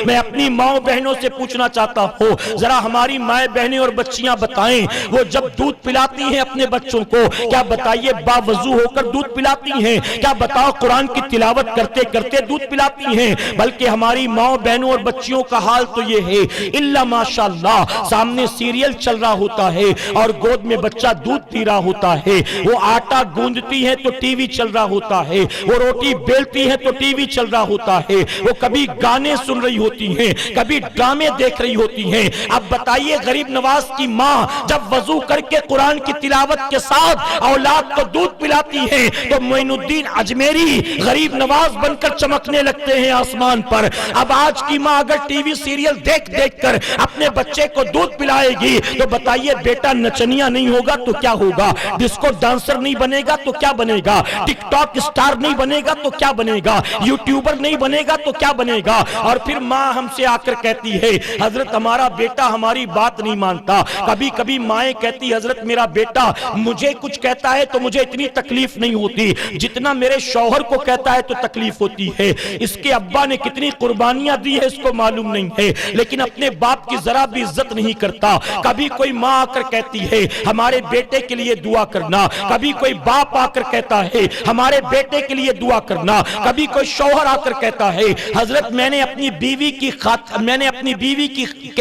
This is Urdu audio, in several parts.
میں اپنی ماؤں بہنوں سے پوچھنا چاہتا ہوں، ذرا ہماری مائیں بہنیں اور بچیاں بتائیں، وہ جب دودھ پلاتی ہیں اپنے بچوں کو، کیا بتائیے باوضو ہو کر دودھ پلاتی ہیں؟ کیا بتاؤ قرآن کی تلاوت کرتے کرتے دودھ پلاتی ہیں؟ بلکہ ہماری ماؤں بہنوں اور بچیوں کا حال تو یہ ہے، الا ماشاءاللہ سامنے سیریل چل رہا ہوتا ہے اور گود میں بچہ دودھ پی رہا ہوتا ہے، وہ آٹا گوندتی ہے تو ٹی وی چل رہا ہوتا ہے، وہ روٹی بیلتی ہے تو ٹی وی چل رہا ہوتا ہے، وہ کبھی گانے سن رہی ہوتی ہیں، کبھی ڈرامے دیکھ رہی ہوتی ہیں۔ اب بتائیے غریب نواز کی ماں جب وضو کر کے قرآن کی تلاوت کے ساتھ اولاد کو دودھ پلاتی ہے تو معین الدین اجمیری غریب نواز بن کر چمکنے لگتے ہیں آسمان پر۔ اب آج کی ماں اگر ٹی وی سیریل دیکھ دیکھ کر اپنے بچے کو دودھ پلائے گی تو بتائیے بیٹا نچنیا نہیں ہوگا تو کیا ہوگا؟ ڈسکو ڈانسر نہیں بنے گا تو کیا بنے گا؟ ٹک ٹاک اسٹار نہیں بنے گا تو کیا بنے گا؟ یوٹیوبر نہیں بنے گا تو کیا بنے گا؟ اور پھر ماں ہم سے آ کر کہتی ہے حضرت ہمارا بیٹا ہماری بات نہیں مانتا۔ کبھی کبھی مائیں کہتی حضرت میرا بیٹا مجھے کچھ کہتا ہے تو مجھے اتنی تکلیف نہیں ہوتی جتنا میرے شوہر کو کہتا ہے تو تکلیف ہوتی ہے۔ اس کے ابا نے کتنی قربانیاں دی ہے اس کو معلوم نہیں ہے، لیکن اپنے باپ کی ذرا بھی عزت نہیں کرتا۔ کبھی کوئی ماں آ کر کہتی ہے ہمارے بیٹے کے لیے دعا کرنا، کبھی کوئی باپ آ کر کہتا ہے ہمارے بیٹے کے لیے دعا کرنا، کبھی کوئی شوہر آ کر کہتا ہے حضرت میں نے اپنی بیوی کے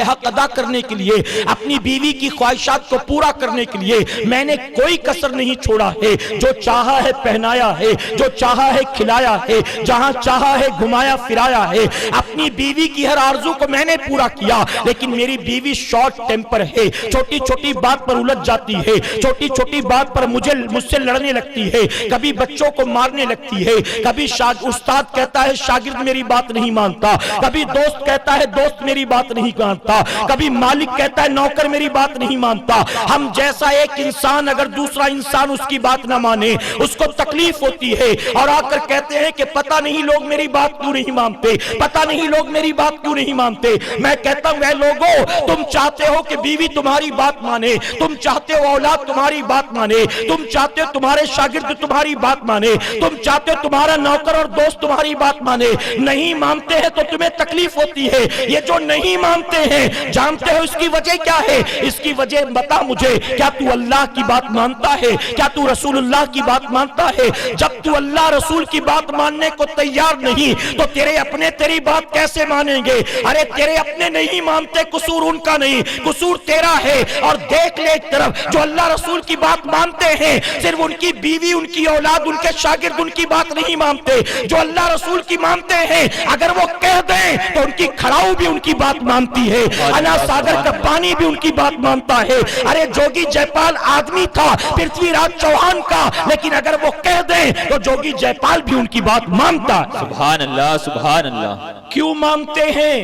حق ادا کرنے کے لیے، اپنی بیوی کی خواہشات کو پورا کرنے کے لیے میں نے کوئی کسر نہیں چھوڑا ہے، جو چاہا ہے پہنایا ہے، جو چاہا ہے کھلایا ہے، جہاں چاہا ہے گھمایا پھرایا ہے، اپنی بیوی کی ہر آرزو کو میں نے پورا کیا۔ لیکن میری بیوی شارٹ ٹیمپر ہے، چھوٹی چھوٹی بات پر الجھ جاتی ہے، چھوٹی چھوٹی بات پر مجھ سے لڑنے لگتی ہے، کبھی بچوں کو مارنے لگتی ہے، کبھی استاد کہتا ہے شاگرد میری بات نہیں مانتا، کبھی دوست کہتا ہے دوست میری بات نہیں مانتا، کبھی مالک کہتا ہے نوکر میری بات نہیں مانتا۔ ہم جیسا ایک انسان اگر دوسرا انسان اس کی بات نہ مانے اس کو تکلیف ہوتی ہے، اور آ کر کہتے ہیں کہ پتہ نہیں لوگ میری بات کیوں نہیں مانتے، پتہ نہیں لوگ میری بات کیوں نہیں مانتے۔ میں کہتا ہوں اے لوگو، تم چاہتے ہو کہ بیوی تمہاری بات مانے، تم چاہتے ہو اولاد تمہاری بات مانے، تم چاہتے ہو تمہارے شاگرد تمہاری بات مانے، تم چاہتے ہو تمہارا نوکر اور دوست تمہاری بات مانے، نہیں مانتے ہیں تو تمہیں تکلیف ہوتی ہے۔ یہ جو نہیں مانتے ہیں جانتے ہو اس کی وجہ کیا ہے؟ اس کی وجہ بتا مجھے، کیا تو اللہ کی بات مانتا ہے؟ کیا تو رسول اللہ کی بات مانتا ہے؟ جب تو اللہ رسول کی بات ماننے کو تیار نہیں تو تیرے اپنے تیری بات کیسے مانیں گے؟ ارے تیرے اپنے نہیں مانتے، قصور ان کا نہیں، قصور تیرا ہے۔ اور دیکھ لے ایک طرف جو اللہ رسول کی بات مانتے ہیں صرف ان کی بیوی، ان کی اولاد، ان کے شاگرد ان کی بات نہیں مانتے، جو اللہ رسول کی مانتے ہیں اگر وہ کہہ دیں تو ان کی کھڑاؤ بھی ان کی بات مانتی ہے، انا ساگر کا پانی بھی ان کی بات مانتا ہے۔ ارے جوگی جے پال آدمی تھا پرتھوی راج چوہان کا، لیکن اگر وہ کہہ دیں تو جوگی جے پال بھی ان کی بات مانتا ہے۔ سبحان اللہ سبحان اللہ۔ کیوں مانتے ہیں؟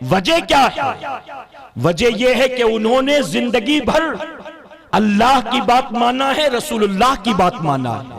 وجہ کیا ہے؟ وجہ یہ ہے کہ انہوں نے زندگی بھر اللہ کی بات مانا ہے، رسول اللہ کی بات مانا ہے۔